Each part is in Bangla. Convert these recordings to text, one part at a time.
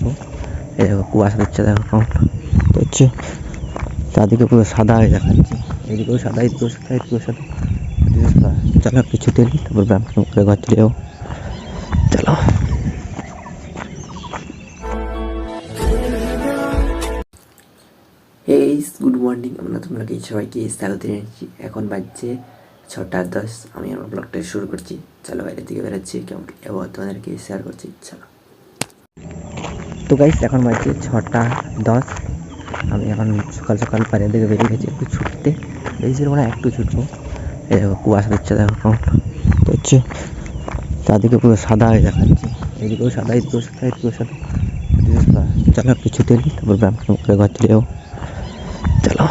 ছুটবো। এই দেখো কুয়াশা দিচ্ছে, দেখো কেমন হচ্ছে, চারদিকে পুরো সাদা হয়ে দেখাচ্ছে, এদিকেও সাদা, এদিকেও সাদা, এদিকেও সাদা। চলো একটু ছুটে নিই, তারপর ব্যায়াম করে ঘর চলে যাবো। চলো। গুড মর্নিং, আমরা তোমাকে সবাইকে স্বাগত জানাচ্ছি। এখন বাজছে 6:10। আমি আমার ব্লগটা শুরু করছি। চলো বাইরের দিকে বেরোচ্ছি, কেমন এবার তোমাদেরকে শেয়ার করছি। চলো। তো গাইস এখন বাজছে 6:10। আমি এখন সকাল সকাল বাইরের দিকে বেরিয়ে গেছি একটু ছুটতে, বেশি মানে একটু ছুটবো। এই দেখো কুয়াশা দিচ্ছে, দেখো কেমন হচ্ছে, চারদিকে পুরো সাদা হয়ে দেখাচ্ছে, এদিকেও সাদা, এদিকেও সাদা, এদিকেও সাদা। চলো একটু ছুটে নিই, তারপর ব্যায়াম করে ঘর চলে যাবো। চলো।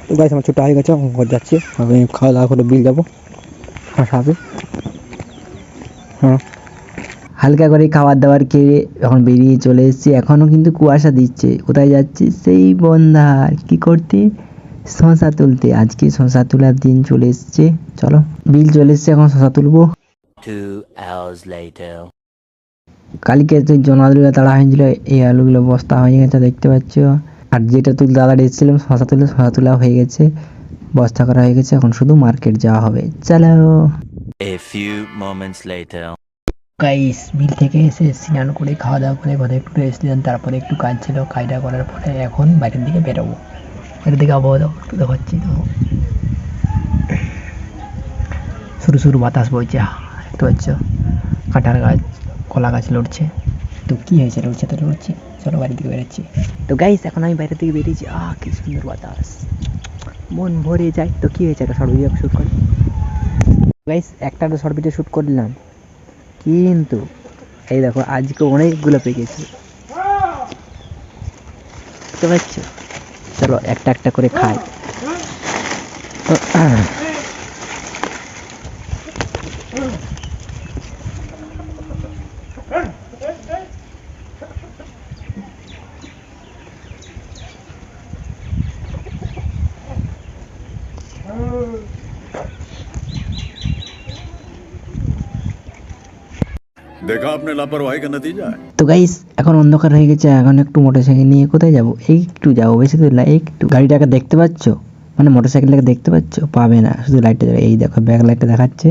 তো গাইস আমার ছোটো হয়ে গেছে, ঘর যাচ্ছি। আমি খাওয়া দাওয়া করে বিল যাবো খাবে। হ্যাঁ, হালকা করে খাবার দাবার খেয়ে এখন বেরিয়ে চলে এসেছি। এখনও কিন্তু কুয়াশা দিচ্ছে। কোথায় যাচ্ছি? সেই বন্ধার কি করতে, শশা তুলতে। আজকে শশা তোলার দিন চলে এসছে। চলো, বিল চলে এসছে, এখন শশা তুলবো। 2 hours later. কালকে তুই জন আলুগুলো তাড়া হয়েছিল, এই আলুগুলো বস্তা হয়ে গেছে দেখতে পাচ্ছ। আর যেটা তুলতে দাদা এসেছিলাম শশা তুলে, শশা তোলা হয়ে গেছে, বস্তা করা হয়ে গেছে। এখন শুধু মার্কেট যাওয়া হবে। চলো। A few moments later. Guys বিল থেকে এসে স্নান করে খাওয়া দাওয়া করে ঘরে একটু রেস্ট দিলাম, তারপরে একটু কাজ ছিল, কাজটা করার পরে এখন বাইরের দিকে বেরোবো। বাইরের দিকে আবহাওয়া একটু দেখাচ্ছি তো, শুরু শুরু বাতাস বইছে, দেখতে পাচ্ছ। কাঁঠাল গাছ, কলা গাছ লড়ছে। তো কি হয়েছে, লড়ছে তো লড়ছে। চলো বাড়ির দিকে বেরোচ্ছি। তো গাইস এখন আমি বাইরের দিকে বেরিয়েছি। কি সুন্দর বাতাস, মন ভরে যায়। তো কি হয়েছে, একটা শর্ট ভিডিও শ্যুট করি। গাইস একটা শর্ট ভিডিও শ্যুট করলাম, কিন্তু এই দেখো আজকে অনেকগুলো পেয়ে গেছি, বুঝতে পারছো। চলো একটা একটা করে খাই। देखा आपने लापरवाही का नतीजा है। তো গাইস এখন অন্ধকার হয়ে গেছে, এখন একটু মোটরসাইকেল নিয়ে কোথায় যাবো, একটু যাবো, বেশি দূর না, একটু। গাড়িটাকে দেখতে পাচ্ছ, মানে মোটরসাইকেলটাকে দেখতে পাচ্ছ? পাবে না, শুধু লাইটটা জ্বলে। এই দেখো ব্যাক লাইটটা দেখাচ্ছে,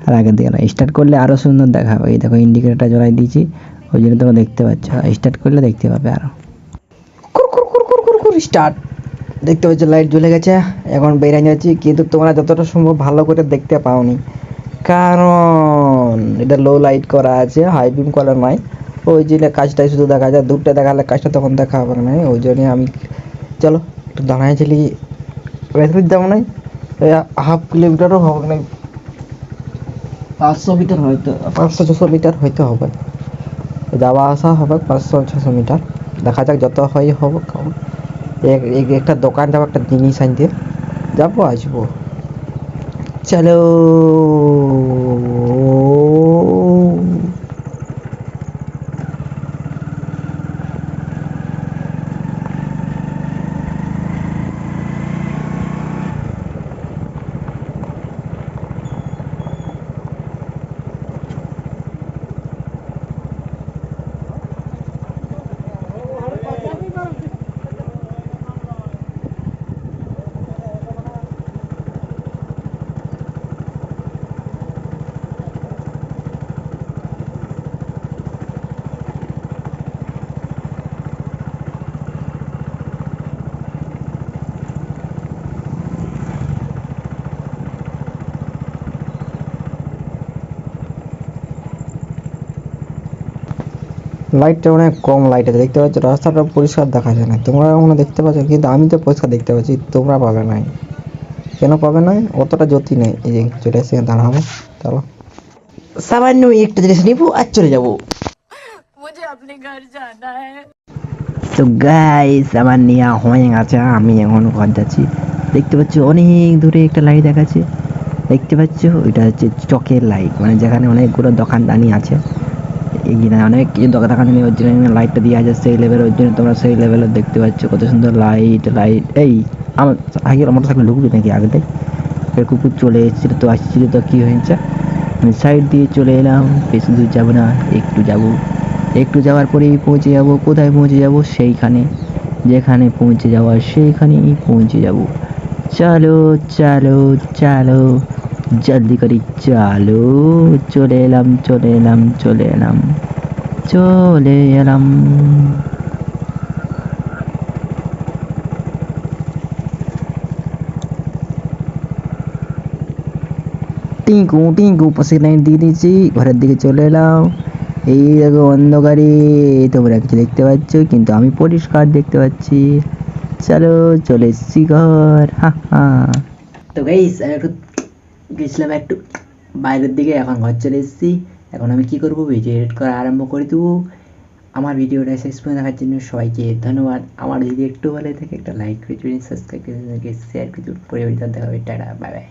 আর আগের দিকে না। স্টার্ট করলে আরো সুন্দর দেখাবে। এই দেখো ইন্ডিকেটরটা জ্বলাই দিয়েছি, ওই জন্য তোমরা দেখতে পাচ্ছ। স্টার্ট করলে দেখতে পাবে আরো। স্টার্ট, দেখতে পাচ্ছ লাইট জ্বলে গেছে। এখন বেরিয়ে যাচ্ছি, কিন্তু তোমরা যতটা সম্ভব ভালো করে দেখতে পাওনি, কারণ এটা লো লাইট করা আছে, হাই বিম করা নয়। ওই জন্য কাজটাই শুধু দেখা যায়, দূরটা দেখালে কাজটা তখন দেখা হবে না। ওই জন্য আমি, চলো একটু দাঁড়াইছিলি, বেশি যাবো না, হাফ কিলোমিটারও হবে না, 500 মিটার হয়তো, 500-600 মিটার হয়তো হবে, যাওয়া আসা হবে 500-600 মিটার। দেখা যাক, যত হয় হবে। একটা দোকান যাবো, একটা জিনিস আনতে যাবো, আসবো। চলো। লাইটটা অনেক কম লাইট আছে, দেখতে পাচ্ছ রাস্তাটা পরিষ্কার দেখা যায় না, তোমরা মনে দেখতে পাচ্ছ, কিন্তু আমি তো পরিষ্কার দেখতে পাচ্ছি, তোমরা পাবে না। কেন পাবে না? অতটা জ্যোতি নেই। এই যে চলে এসে দাঁড়াবো, চলো সামান্য একটা জিনিস নিবো আর চলে যাবো। তো গাইস আমার নেওয়া হয়ে গেছে, আমি এখন ঘর যাচ্ছি। দেখতে পাচ্ছ অনেক দূরে একটা লাইট দেখাচ্ছে, দেখতে পাচ্ছ ওইটা হচ্ছে চকের লাইট, মানে যেখানে অনেকগুলো দোকানদানি আছে, এখানে অনেক কিছু দোকানদানি, ওর জন্য লাইটটা দিয়ে আছে সেই লেভেল, ওর জন্য তোমরা সেই লেভেলে দেখতে পাচ্ছ কত সুন্দর লাইট লাইট। এই আমার আগে মোটর সাইকেল ঢুকবি নাকি আগেটাই? কুকুর চলে এসেছিল তো, আসছিল তো, কী হয়েছে? আমি সাইড দিয়ে চলে এলাম, বেশি দূর যাবো না, একটু যাবো, একটু যাওয়ার পরেই পৌঁছে যাব। কোথায় পৌঁছে যাব? সেইখানে, যেখানে পৌঁছে যাওয়ার সেইখানেই পৌঁছে যাব। চলো চলো চলো, জলদি করি চলো। চলে এলাম চলে এলাম চলে এলাম চলে এলাম। টিঙ্কু টিঙ্কু পাশে লাইন দিয়ে দিয়েছি, ঘরের দিকে চলে এলাম। এই দেখো অন্ধকারে তোমরা কিছু দেখতে পাচ্ছ, কিন্তু আমি পরিষ্কার দেখতে পাচ্ছি। চলো চলে এসছি ঘর, হা হা। তো গাইস আমি একটু গেছিলাম একটু বাইরের দিকে, এখন ঘর চলে এসেছি। এখন আমি কি করবো? ভিডিও এডিট করা আরম্ভ করে দেবো। আমার ভিডিওটা শেষ পর্যন্ত দেখার জন্য সবাইকে ধন্যবাদ। আমার যদি একটু ভালো থাকে একটা লাইক করে দিন, সাবস্ক্রাইব করে দিন, শেয়ার করে দিন। পরে দেখা হবে, টাটা, বাই বাই।